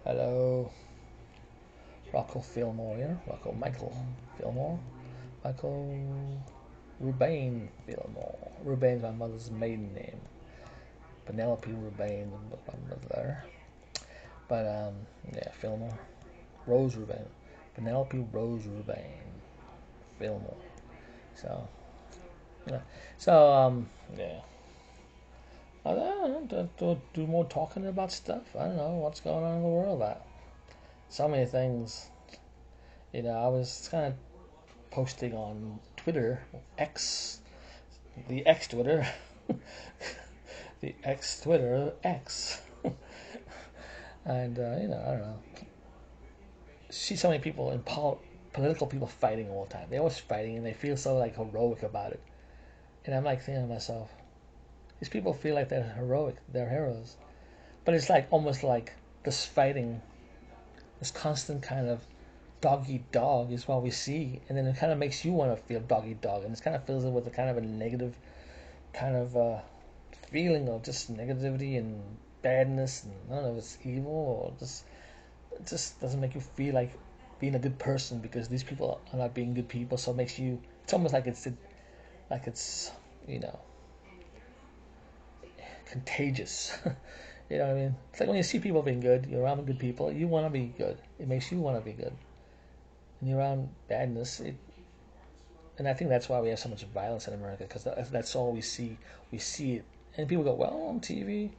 Hello, Rocco Fillmore here. Rocco Michael Fillmore. Michael Rubain Fillmore. Rubain's my mother's maiden name. Penelope Rubain, my mother. But yeah, Fillmore. Rose Rubain. Penelope Rose Rubain Fillmore. So yeah. So yeah. I don't know, do more talking about stuff. I don't know what's going on in the world. So many things. I was kind of posting on Twitter, X, the X Twitter, the X Twitter X, and I don't know. See so many people in political people fighting all the time. They're always fighting, and they feel so like heroic about it. And I'm like thinking to myself, these people feel like they're heroic, they're heroes, but it's like almost like this fighting, this constant kind of dog eat dog is what we see, and then it kind of makes you want to feel dog eat dog, and it kind of fills it with a kind of a negative kind of feeling of just negativity and badness, and I don't know if it's evil or just it just doesn't make you feel like being a good person because these people are not being good people. So it makes you. It's almost like it's you know contagious. You know what I mean? It's like when you see people being good, you're around good people, you want to be good. It makes you want to be good. And you're around badness, and I think that's why we have so much violence in America because that's all we see. We see it, and people go, "Well, on TV,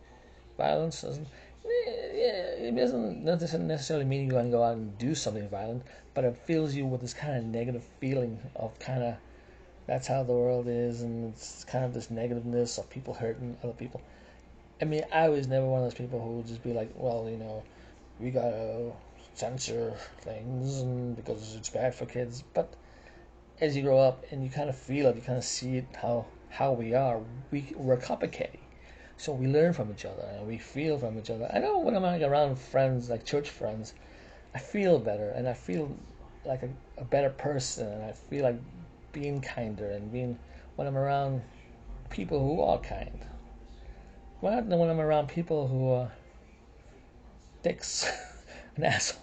violence doesn't." Yeah, it doesn't necessarily mean you're going to go out and do something violent, but it fills you with this kind of negative feeling of kind of that's how the world is, and it's kind of this negativeness of people hurting other people. I mean, I was never one of those people who would just be like, well, we gotta censor things and because it's bad for kids. But as you grow up and you kind of feel it, you kind of see it how we are. We're copycat. So we learn from each other and we feel from each other. I know when I'm like around friends, like church friends, I feel better and I feel like a better person and I feel like being kinder and being when I'm around people who are kind. Well, when I'm around people who are dicks, an asshole.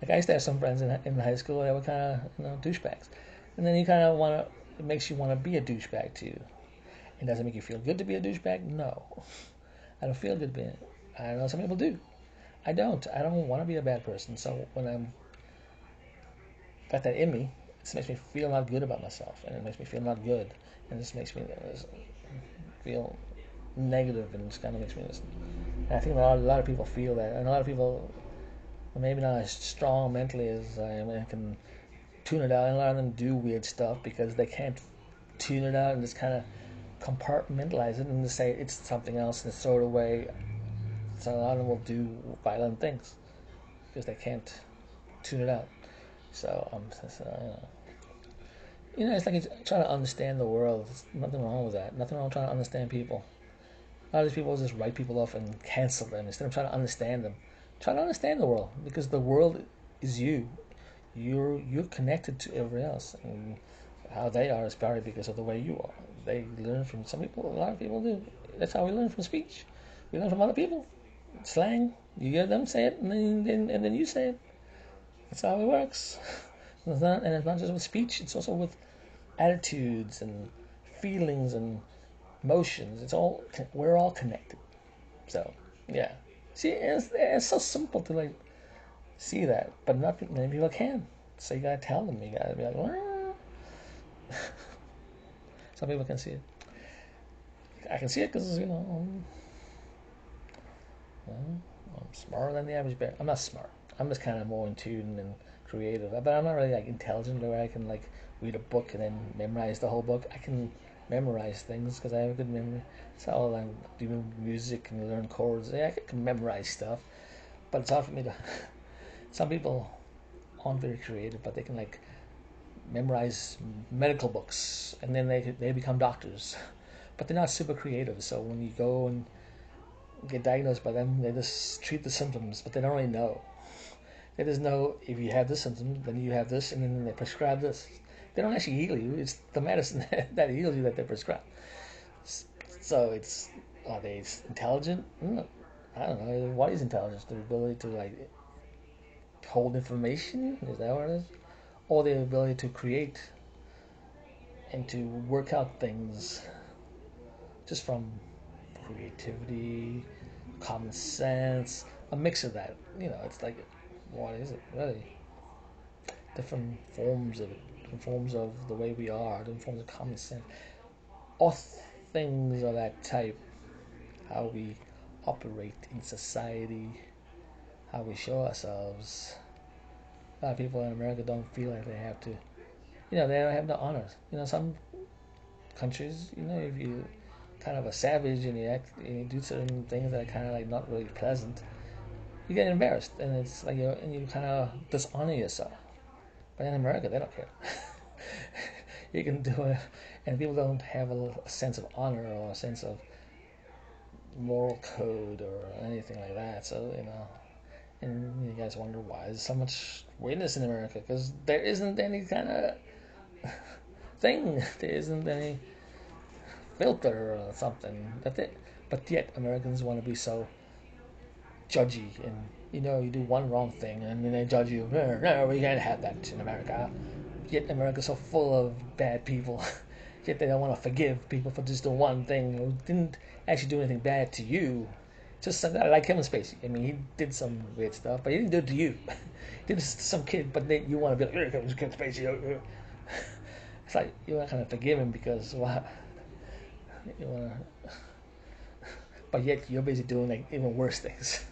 Like I used to have some friends in high school that were kind of douchebags, and then you kind of want to. It makes you want to be a douchebag too. And does it make you feel good to be a douchebag? No, I don't feel good being. I know some people do. I don't. I don't want to be a bad person. So when I'm got that in me, it makes me feel not good about myself, and it makes me feel not good, and it just makes me feel negative, and it just kind of makes me. And I think a lot of people feel that, and a lot of people maybe not as strong mentally as I am and can tune it out. And a lot of them do weird stuff because they can't tune it out and just kind of compartmentalize it and just say it's something else and throw it away. So a lot of them will do violent things because they can't tune it out. So it's like it's trying to understand the world. There's nothing wrong with that. Nothing wrong with trying to understand people. A lot of these people just write people off and cancel them instead of trying to understand them. Try to understand the world because the world is you. You're connected to everyone else, and how they are is probably because of the way you are. They learn from some people. A lot of people do. That's how we learn from speech. We learn from other people. Slang. You hear them say it, and then you say it. That's how it works. And it's not just with speech. It's also with attitudes and feelings and emotions. We're all connected. So yeah. See, it's so simple to like see that, but not many people can. So you gotta tell them. You gotta be like, well, some people can see it. I can see it because I'm smarter than the average bear. I'm not smart. I'm just kind of more in tune and creative. But I'm not really like intelligent where I can like read a book and then memorize the whole book. I can memorize things because I have a good memory. So I do music and learn chords. Yeah, I can memorize stuff, but it's hard for me to. Some people aren't very creative, but they can like memorize medical books and then they become doctors, but they're not super creative. So when you go and get diagnosed by them, they just treat the symptoms, but they don't really know. They just know if you have this symptom, then you have this, and then they prescribe this. They don't actually heal you. It's the medicine that heals you that they prescribe. So are they intelligent? I don't know. What is intelligence? The ability to like hold information. Is that what it is? Or the ability to create and to work out things just from creativity, common sense, a mix of that. It's like, what is it really? Different forms of it, different forms of the way we are, different forms of common sense. All things of that type, how we operate in society, how we show ourselves. A lot of people in America don't feel like they have to, they don't have the honors. Some countries, if you kind of a savage and you do certain things that are kind of like not really pleasant, you get embarrassed, and it's like you kind of dishonor yourself. But in America, they don't care. You can do it, and people don't have a sense of honor or a sense of moral code or anything like that. So and you guys wonder why there's so much weirdness in America, because there isn't any kind of thing. There isn't any filter or something. That's it. But yet Americans want to be so judgy, and you do one wrong thing and then they judge you. No, no, we can't have that in America. Yet America's so full of bad people. Yet they don't want to forgive people for just the one thing who didn't actually do anything bad to you. Just like Kevin Spacey. I mean, he did some weird stuff, but he didn't do it to you. He did it to some kid, but then you want to be like, Kevin Spacey. It's like you're not gonna forgive him because what? You wanna, but yet you're basically doing like even worse things.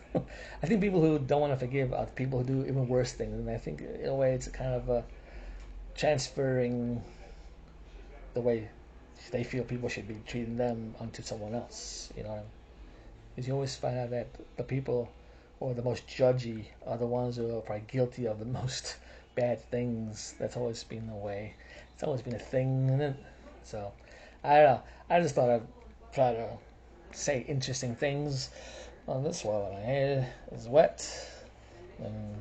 I think people who don't want to forgive are people who do even worse things, and I think in a way it's kind of transferring the way they feel people should be treating them onto someone else. You know what I mean? Because you always find out that the people who are the most judgy are the ones who are probably guilty of the most bad things. That's always been the way. It's always been a thing, isn't it? So I don't know. I just thought I'd try to say interesting things on this one. My hair is wet and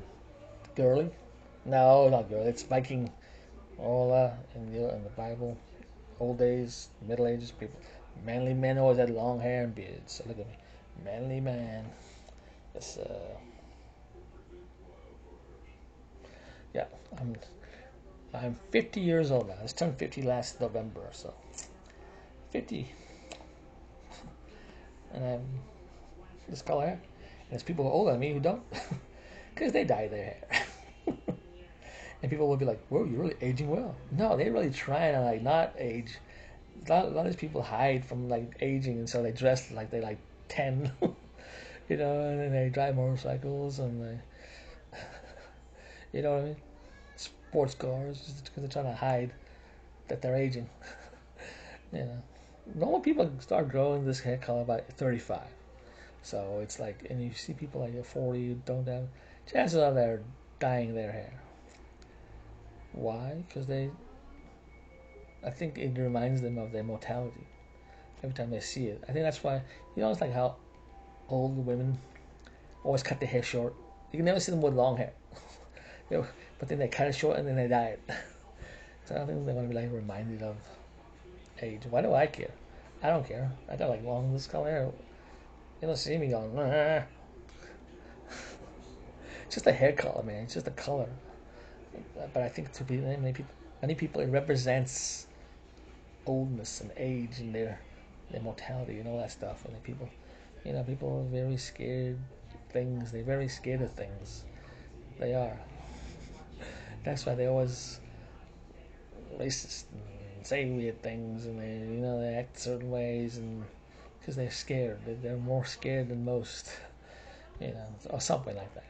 girly. No, not girly. It's Viking. All in the Bible, old days, Middle Ages, people, manly men always had long hair and beards. So look at me, manly man. Yes, yeah. I'm 50 years old now. I just turned 50 last November, so 50, and I'm this color hair. And there's people older than me who don't, because they dye their hair. And people will be like, "Whoa, you're really aging well." No, they're really trying to like not age. A lot of these people hide from like aging, and so they dress like they're like 10, and then they drive motorcycles and you know what I mean, sports cars, just because they're trying to hide that they're aging. you know, Normal people start growing this hair color by 35. So it's like, and you see people like 40 who don't have, chances are they're dyeing their hair. Why? Because I think it reminds them of their mortality every time they see it. I think that's why, it's like how old women always cut their hair short. You can never see them with long hair. But then they cut it short and then they dye it. So I think they want to be like reminded of age. Why do I care? I don't care. I got like long this color hair. You don't see me going. Nah. It's just a hair color, man. It's just a color. But I think to be many people, it represents oldness and age and their mortality and all that stuff. And people are very scared of things. They're very scared of things. They are. That's why they always racist and say weird things, and they act certain ways, and because they're scared. They're more scared than most, or something like that.